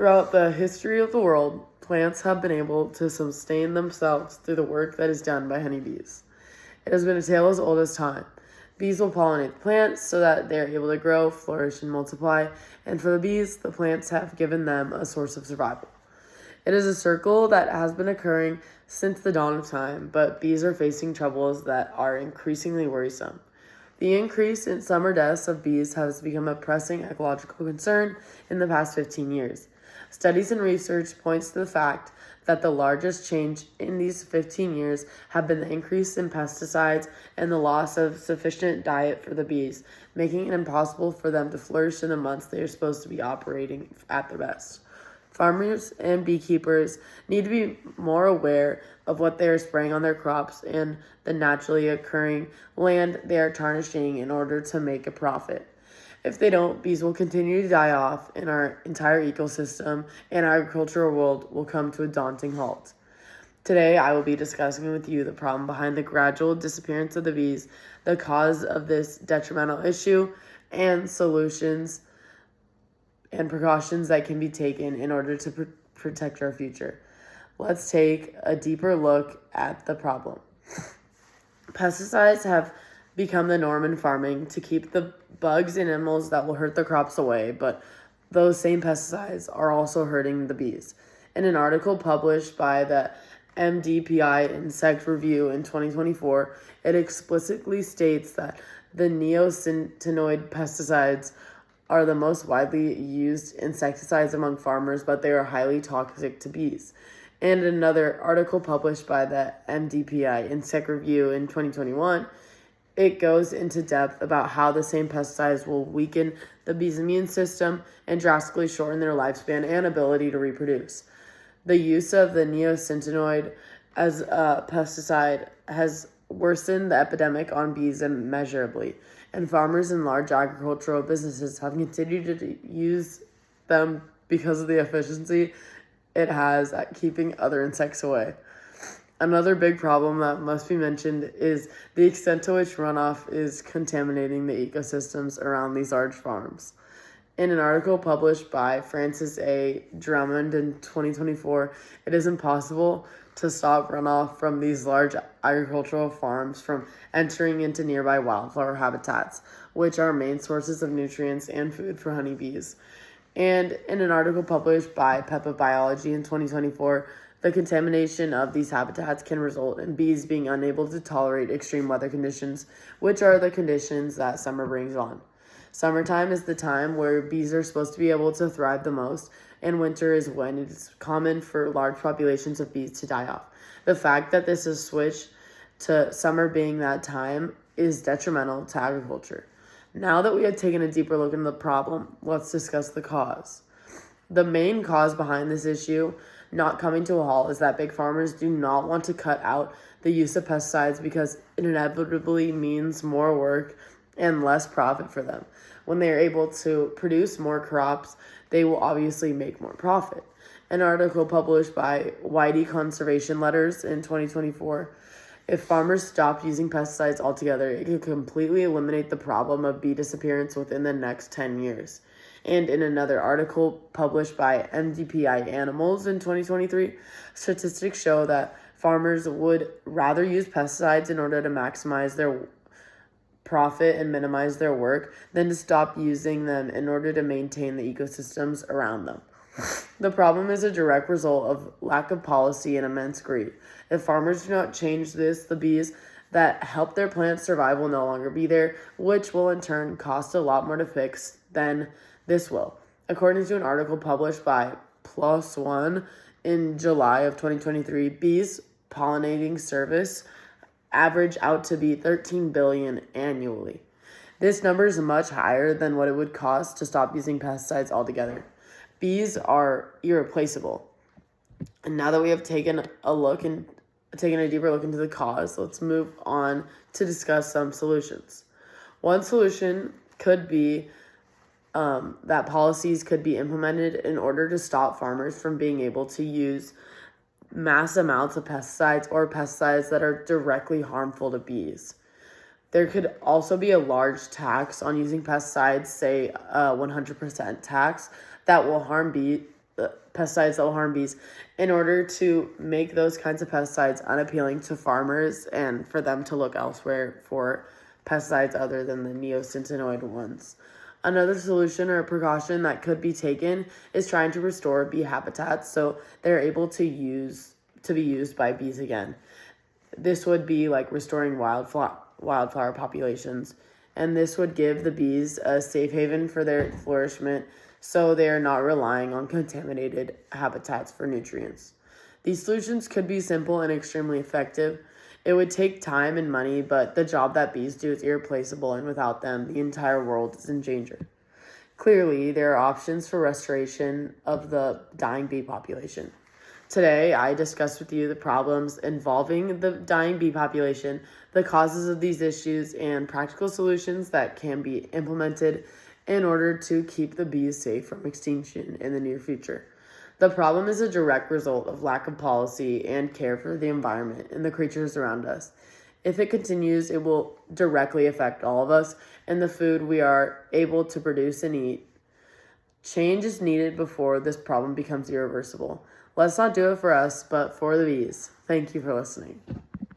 Throughout the history of the world, plants have been able to sustain themselves through the work that is done by honeybees. It has been a tale as old as time. Bees will pollinate the plants so that they are able to grow, flourish, and multiply, and for the bees, the plants have given them a source of survival. It is a circle that has been occurring since the dawn of time, but bees are facing troubles that are increasingly worrisome. The increase in summer deaths of bees has become a pressing ecological concern in the past 15 years. Studies and research points to the fact that the largest change in these 15 years have been the increase in pesticides and the loss of sufficient diet for the bees, making it impossible for them to flourish in the months they are supposed to be operating at their best. Farmers and beekeepers need to be more aware of what they are spraying on their crops and the naturally occurring land they are tarnishing in order to make a profit. If they don't, bees will continue to die off and our entire ecosystem and agricultural world will come to a daunting halt. Today, I will be discussing with you the problem behind the gradual disappearance of the bees, the cause of this detrimental issue, and solutions and precautions that can be taken in order to protect our future. Let's take a deeper look at the problem. Pesticides have become the norm in farming to keep the bugs and animals that will hurt the crops away, but those same pesticides are also hurting the bees. In an article published by the MDPI Insect Review in 2024, it explicitly states that the neonicotinoid pesticides are the most widely used insecticides among farmers, but they are highly toxic to bees. And another article published by the MDPI Insect Review in 2021, it goes into depth about how the same pesticides will weaken the bees' immune system and drastically shorten their lifespan and ability to reproduce. The use of the neonicotinoid as a pesticide has worsened the epidemic on bees immeasurably, and farmers and large agricultural businesses have continued to use them because of the efficiency it has at keeping other insects away. Another big problem that must be mentioned is the extent to which runoff is contaminating the ecosystems around these large farms. In an article published by Francis A. Drummond in 2024, it is impossible to stop runoff from these large agricultural farms from entering into nearby wildflower habitats, which are main sources of nutrients and food for honeybees. And in an article published by Peppa Biology in 2024, the contamination of these habitats can result in bees being unable to tolerate extreme weather conditions, which are the conditions that summer brings on. Summertime is the time where bees are supposed to be able to thrive the most, and winter is when it is common for large populations of bees to die off. The fact that this is switched to summer being that time is detrimental to agriculture. Now that we have taken a deeper look into the problem, let's discuss the cause. The main cause behind this issue not coming to a halt is that big farmers do not want to cut out the use of pesticides because it inevitably means more work and less profit for them. When they are able to produce more crops, they will obviously make more profit. An article published by Whitey Conservation Letters in 2024, if farmers stopped using pesticides altogether, it could completely eliminate the problem of bee disappearance within the next 10 years. And in another article published by MDPI Animals in 2023, statistics show that farmers would rather use pesticides in order to maximize their profit and minimize their work than to stop using them in order to maintain the ecosystems around them. The problem is a direct result of lack of policy and immense greed. If farmers do not change this, the bees that help their plants survive will no longer be there, which will in turn cost a lot more to fix than this will. According to an article published by PLOS ONE in July of 2023, bees pollinating service average out to be 13 billion annually. This number is much higher than what it would cost to stop using pesticides altogether. Bees are irreplaceable. And now that we have taken a deeper look into the cause, let's move on to discuss some solutions. One solution could be that policies could be implemented in order to stop farmers from being able to use mass amounts of pesticides or pesticides that are directly harmful to bees. There could also be a large tax on using pesticides, say a 100% tax, that will harm pesticides that will harm bees in order to make those kinds of pesticides unappealing to farmers and for them to look elsewhere for pesticides other than the neonicotinoid ones. Another solution or precaution that could be taken is trying to restore bee habitats so they're able to be used by bees again. This would be like restoring wildflower populations, and this would give the bees a safe haven for their flourishment so they are not relying on contaminated habitats for nutrients. These solutions could be simple and extremely effective. It would take time and money, but the job that bees do is irreplaceable, and without them, the entire world is in danger. Clearly, there are options for restoration of the dying bee population. Today, I discussed with you the problems involving the dying bee population, the causes of these issues, and practical solutions that can be implemented in order to keep the bees safe from extinction in the near future. The problem is a direct result of lack of policy and care for the environment and the creatures around us. If it continues, it will directly affect all of us and the food we are able to produce and eat. Change is needed before this problem becomes irreversible. Let's not do it for us, but for the bees. Thank you for listening.